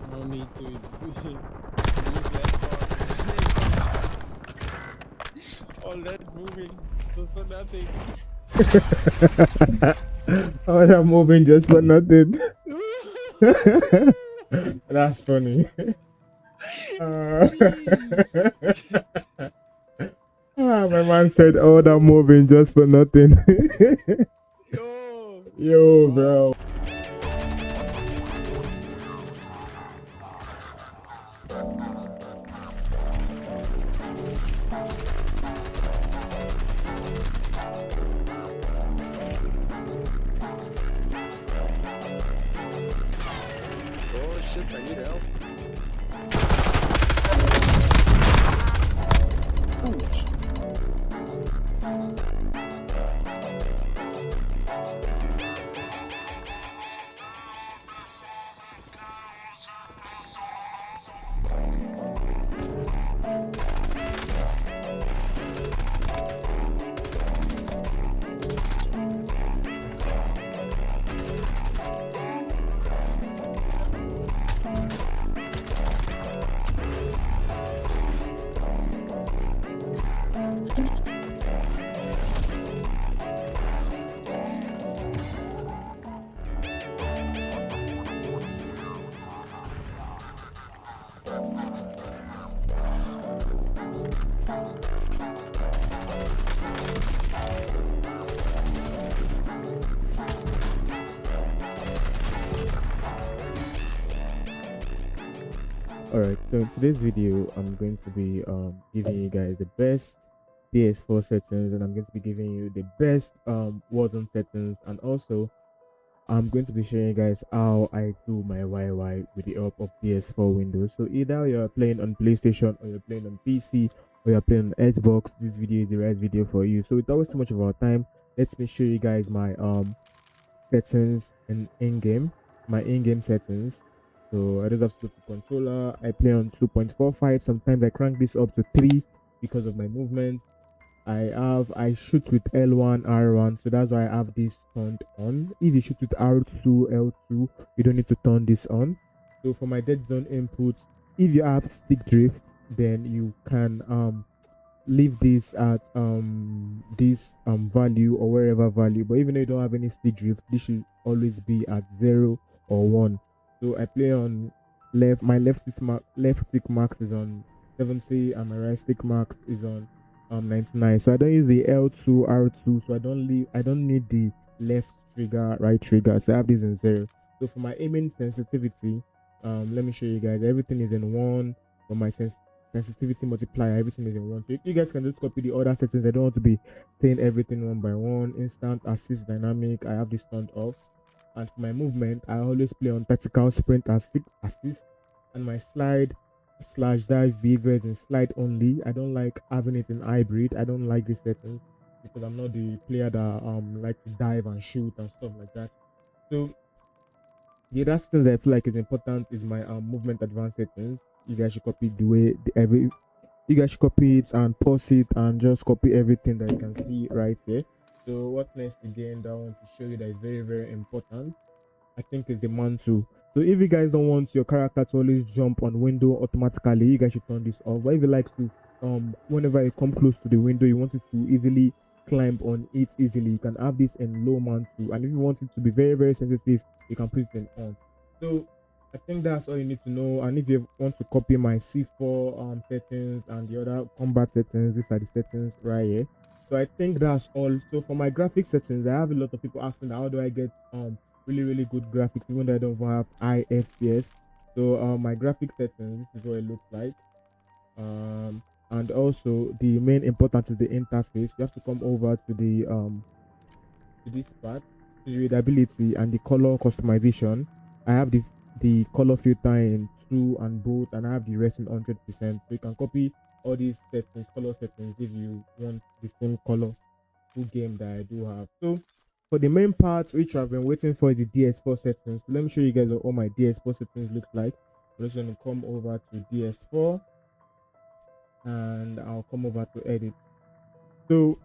No need to use all that moving just for nothing. All that moving just for nothing. That's funny. My man said all that moving just for nothing. Yo, bro. Oh shit, I need help. Alright, so in today's video, I'm going to be giving you guys the best DS4 settings, and I'm going to be giving you the best Warzone settings, and also I'm going to be showing you guys how I do my YY with the help of DS4 Windows. So either you're playing on PlayStation, or you're playing on PC, or you're playing on Xbox, this video is the right video for you. So without wasting much of our time, let me show you guys my settings in-game, my in-game settings. So I just have to go to controller. I play on 2.45. Sometimes I crank this up to 3 because of my movements. I shoot with L1, R1, so that's why I have this turned on. If you shoot with R2, L2, you don't need to turn this on. So for my dead zone input, if you have stick drift, then you can leave this at this value or wherever value. But even though you don't have any stick drift, this should always be at 0 or 1. So I play on left. My left stick max is on 70, and my right stick max is on 99. So I don't use the L2, R2. So I don't need the left trigger, right trigger. So I have this in 0. So for my aiming sensitivity, let me show you guys. Everything is in 1. For my sensitivity multiplier, everything is in 1. So you guys can just copy the other settings. I don't want to be saying everything one by one. Instant assist dynamic, I have this turned off. And for my movement, I always play on tactical sprint as 6 assist, and my slide slash dive behavior is in slide only. I don't like having it in hybrid. I don't like these settings because I'm not the player that like to dive and shoot and stuff like that. So the other settings I feel like is important is my movement advanced settings. You guys should copy the way you guys should copy it and pause it and just copy everything that you can see right here. So what next again that I want to show you that is very, very important, I think, is the mantle. So So if you guys don't want your character to always jump on window automatically, you guys should turn this off. But if you like to whenever you come close to the window, you want it to easily climb on it easily, you can have this in low mount too. And if you want it to be very, very sensitive, you can put it in on. So I think that's all you need to know. And if you want to copy my C4 settings and the other combat settings, these are the settings right here. So I think that's all. So for my graphic settings, I have a lot of people asking how do I get really, really good graphics even though I don't even have high FPS. So my graphic settings, this is what it looks like. And also the main important is the interface. You have to come over to the to this part, to the readability and the color customization. I have the color filter in true and bold, and I have the rest in 100%. So you can copy all these settings, color settings, if you want the same color full game that I do have. So for the main part which I've been waiting for, the DS4 settings. So let me show you guys what all my DS4 settings looks like. I'm just going to come over to DS4 and I'll come over to edit. So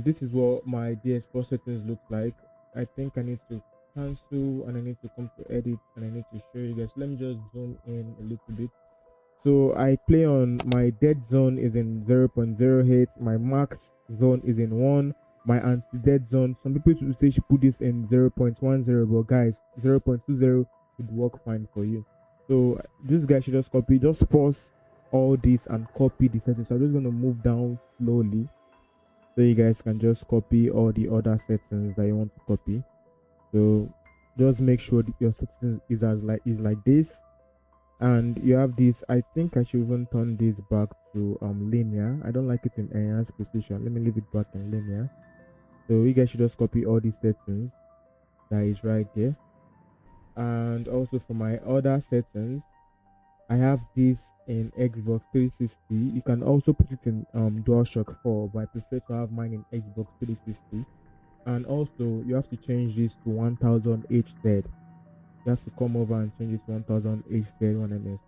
this is what my DS4 settings look like. I think I need to cancel and I need to come to edit and I need to show you guys. Let me just zoom in a little bit. So I play on my dead zone is in 0.08, my max zone is in 1, my anti-dead zone, some people should say you should put this in 0.10, but guys, 0.20 would work fine for you. So this guy should just copy, just pause all this and copy the settings. So I'm just going to move down slowly so you guys can just copy all the other settings that you want to copy. So just make sure that your settings is like this, and you have this. I think I should even turn this back to linear. I don't like it in enhanced precision. Let me leave it back in linear. So you guys should just copy all these settings that is right there. And also for my other settings, I have this in Xbox 360. You can also put it in DualShock 4, but I prefer to have mine in Xbox 360. And also you have to change this to 1000 HZ. You have to come over and change it to 1000 HZ1ms.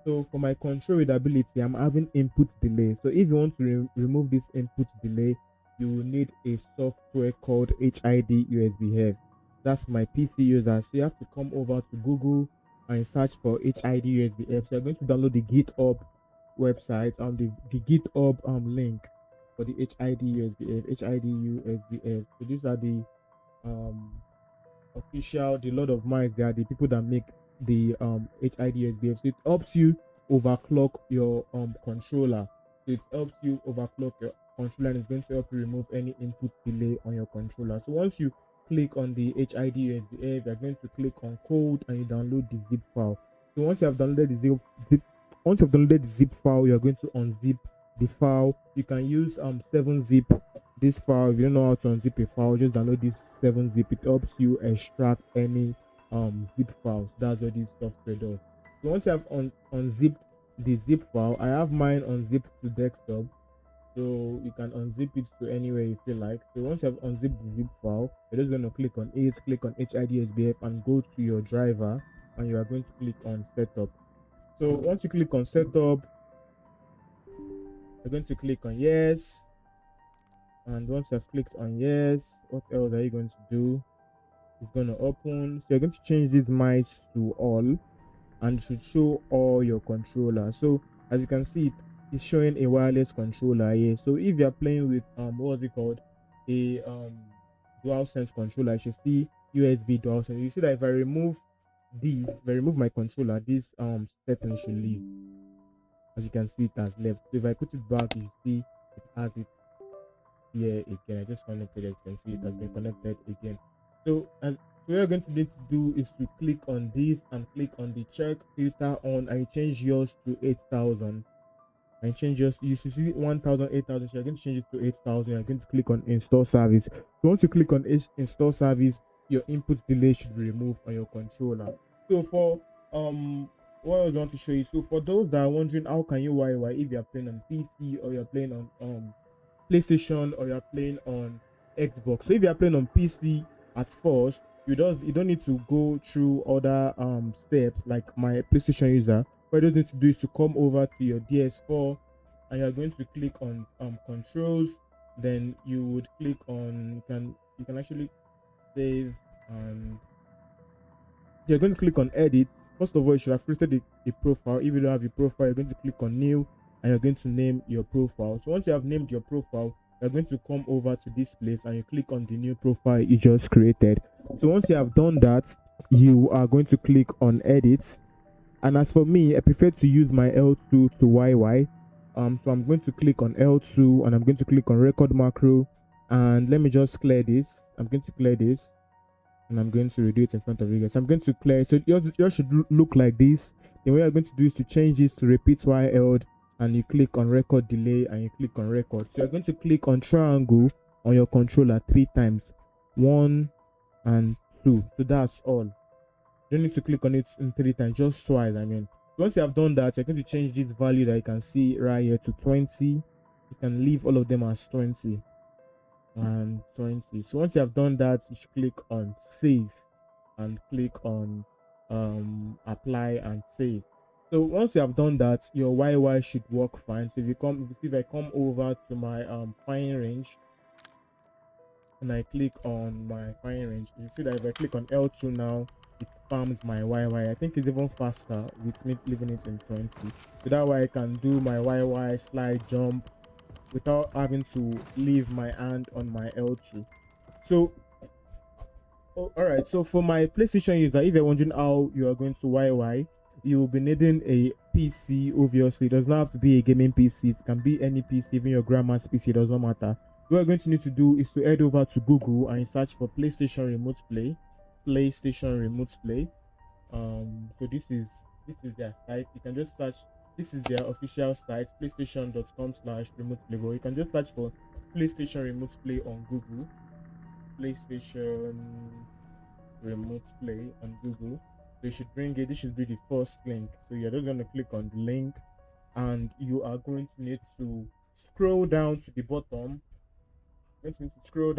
So for my control readability, I'm having input delay. So if you want to remove this input delay, you will need a software called HID USB Hev. That's my PC user. So you have to come over to Google and search for HID USB Hev. So you're going to download the GitHub website the GitHub link for the HID USB Hev, HID USB Hev. So these are the official, the Lord of Mines. They are the people that make the HID USB. So it helps you overclock your controller. So it helps you overclock your controller and it's going to help you remove any input delay on your controller. So once you click on the HID USB, you're going to click on code and you download the zip file. So once you have downloaded the zip file, you're going to unzip the file. You can use 7-zip this file. If you don't know how to unzip a file, just download this 7-zip. It helps you extract any zip files. That's what this software does. So once you have unzipped the zip file, I have mine unzipped to desktop, so you can unzip it to anywhere you feel like. So once you have unzipped the zip file, you're just going to click on it, click on HID SBF and go to your driver, and you are going to click on setup. So once you click on setup, you're going to click on yes. And once you have clicked on yes, what else are you going to do? It's going to open. So you're going to change this mice to all, and it should show all your controllers. So as you can see, it's showing a wireless controller here. So if you're playing with what's it called, a DualSense controller, you should see USB DualSense. You see that if I remove my controller, this setting should leave. As you can see, it has left. So if I put it back, you see it has it here again. I just connected it. As you can see, it has been connected again. So as what you're going to need to do is to click on this and click on the check filter on, and you change yours to 8000 and change yours. You should see 1000, 8000. So you're going to change it to 8000. You're going to click on install service. So once you click on install service, your input delay should be removed on your controller. So for what I was want to show you, so for those that are wondering how can you YY if you're playing on PC or you're playing on PlayStation or you're playing on Xbox. So if you're playing on PC at first, you don't need to go through other steps like my PlayStation user. What you just need to do is to come over to your DS4 and you're going to click on controls. Then you would click on you can actually save and you're going to click on edit. First of all, you should have created a profile. If you don't have a profile, you're going to click on new and you're going to name your profile. So once you have named your profile, you're going to come over to this place and you click on the new profile you just created. So once you have done that, you are going to click on edit. And as for me, I prefer to use my L2 to YY. So I'm going to click on L2 and I'm going to click on record macro. And let me just clear this. I'm going to clear this and I'm going to redo it in front of you guys. I'm going to clear. So yours should look like this. Then what you're going to do is to change this to repeat while held, and you click on record delay and you click on record. So you're going to click on triangle on your controller 3 times, 1 and 2. So that's all. You don't need to click on it in 3 times, just twice. I mean, once you have done that, you're going to change this value that you can see right here to 20. You can leave all of them as 20 and 20. So once you have done that, you should click on save and click on apply and save. So once you have done that, your YY should work fine. So if I come over to my firing range and I click on my firing range, you see that if I click on L2 now, it spams my YY. I think it's even faster with me leaving it in 20. So that way I can do my YY slide jump without having to leave my hand on my L2. So all right, so for my PlayStation user, if you're wondering how you are going to YY, you will be needing a PC. Obviously, it does not have to be a gaming PC. It can be any PC, even your grandma's PC. It does not matter. What you're going to need to do is to head over to Google and search for PlayStation Remote Play. PlayStation Remote Play. So this is their site. You can just search. This is their official site, playstation.com/remote play. But you can just search for PlayStation Remote Play on Google. PlayStation Remote Play on Google. They should bring it. This should be the first link. So you're just going to click on the link and you are going to need to scroll down to the bottom. You're going to need to scroll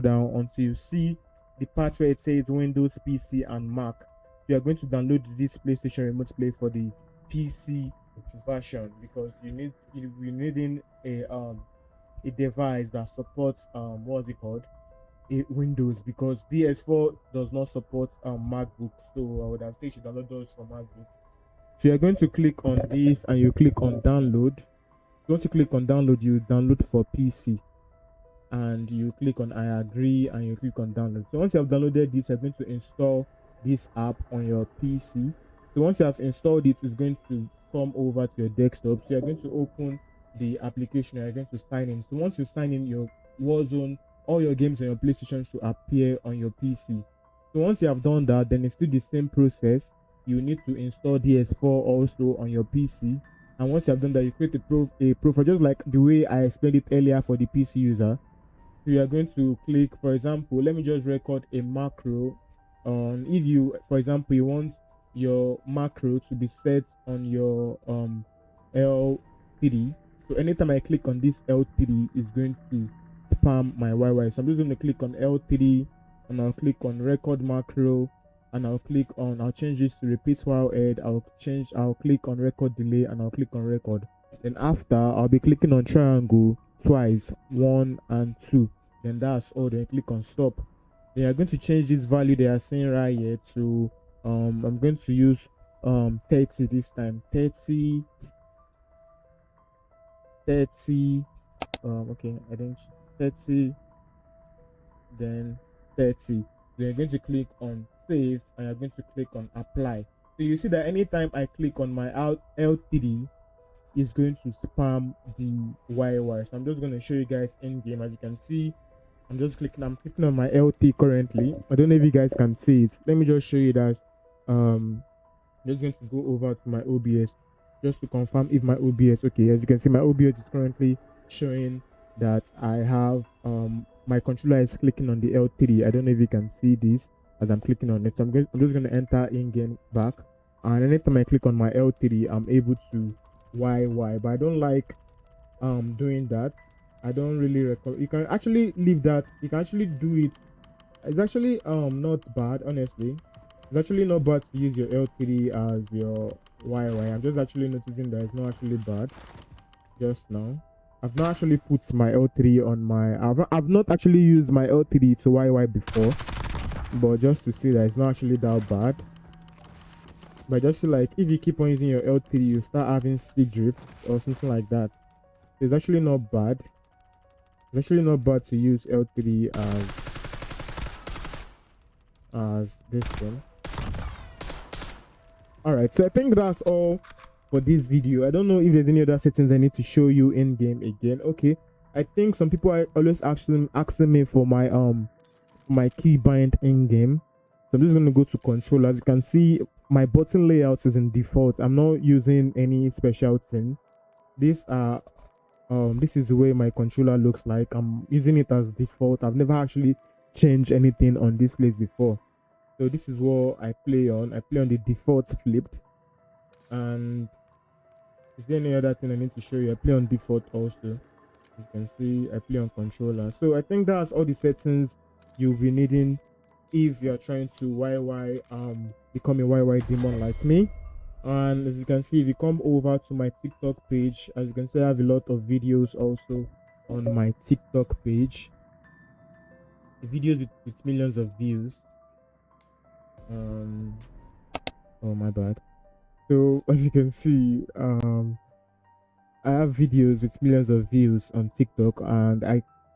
down until you see the part where it says Windows, PC, and Mac. So you're going to download this PlayStation Remote Play for the PC version because you're needing a device that supports what's it called, a Windows, because DS4 does not support MacBook. So I would have said you should download those for MacBook. So you're going to click on this and you click on download. Once you click on download, you download for PC and you click on I agree and you click on download. So once you have downloaded this, you're going to install this app on your PC. So once you have installed it, it's going to come over to your desktop. So you're going to open the application and you're going to sign in. So once you sign in, your Warzone, all your games on your PlayStation should appear on your PC. So once you have done that, then it's still the same process. You need to install DS4 also on your PC. And once you have done that, you create a profile, just like the way I explained it earlier for the PC user. So you are going to click, for example, let me just record a macro. If you, for example, you want your macro to be set on your L3. So anytime I click on this L3, it's going to spam my YY. So I'm just going to click on L3 and I'll click on record macro and I'll change this to repeat while head. I'll click on record delay and I'll click on record. Then after, I'll be clicking on triangle twice, 1 and 2. Then that's all. Then click on stop. Then you're going to change this value they are saying right here to I'm going to use 30 this time. 30 okay, I think 30, then 30. Then you're going to click on save and you're going to click on apply. So you see that anytime I click on my L3, it's going to spam the YY. So I'm just going to show you guys in game. As you can see, I'm clicking on my LT currently. I don't know if you guys can see it. Let me just show you that. I'm just going to go over to my OBS just to confirm if my OBS, okay, as you can see, my OBS is currently showing that I have my controller is clicking on the L3. I don't know if you can see this as I'm clicking on it. So I'm just going to enter in-game back, and anytime I click on my L3, I'm able to YY, but I don't like doing that. I don't really recommend. You can actually leave that. You can actually do it. It's actually not bad, honestly. It's actually not bad to use your L3 as your YY. I'm just actually noticing that it's not actually bad just now. I've not actually put my L3 on my I've not actually used my L3 to YY before. but just to see that it's not actually that bad. But I just feel like if you keep on using your L3, you start having stick drift or something like that. It's actually not bad. It's actually not bad to use L3 as this thing. Alright, so I think that's all for this video. I don't know if there's any other settings I need to show you in game again. Okay, I think some people are always asking me for my keybind in game. So I'm just going to go to control. As you can see, my button layout is in default. I'm not using any special thing. This is the way my controller looks like. I'm using it as default. I've never actually changed anything on this place before. So this is what I play on. I play on the default flipped. And is there any other thing I need to show you? I play on default also. As you can see, I play on controller. So I think that's all the settings you'll be needing if you're trying to become a YY demon like me. And as you can see, if you come over to my TikTok page, as you can see, I have a lot of videos also on my TikTok page. The videos with millions of views. Oh my bad. So as you can see, I have videos with millions of views on TikTok, and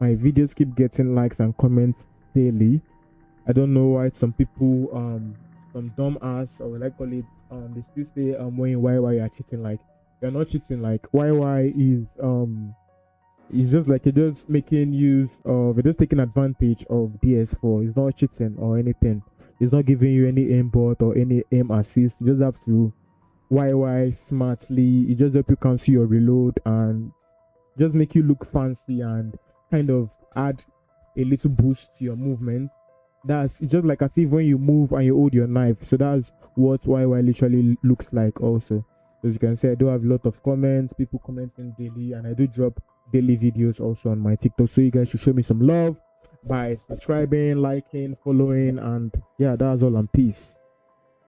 my videos keep getting likes and comments daily. I don't know why some people some dumb ass, or like call it, they still say when YY you are cheating. Like, you're not cheating. Like, YY is just like, you're just making use of, you're just taking advantage of DS4. It's not cheating or anything. It's not giving you any aimbot or any aim assist. You just have to YY smartly. It just help you cancel your reload and just make you look fancy and kind of add a little boost to your movement. It's just like as if when you move and you hold your knife. So that's what YY literally looks like also. As you can see, I do have a lot of comments, people commenting daily, and I do drop daily videos also on my TikTok. So you guys should show me some love by subscribing, liking, following, and yeah, that's all, and peace.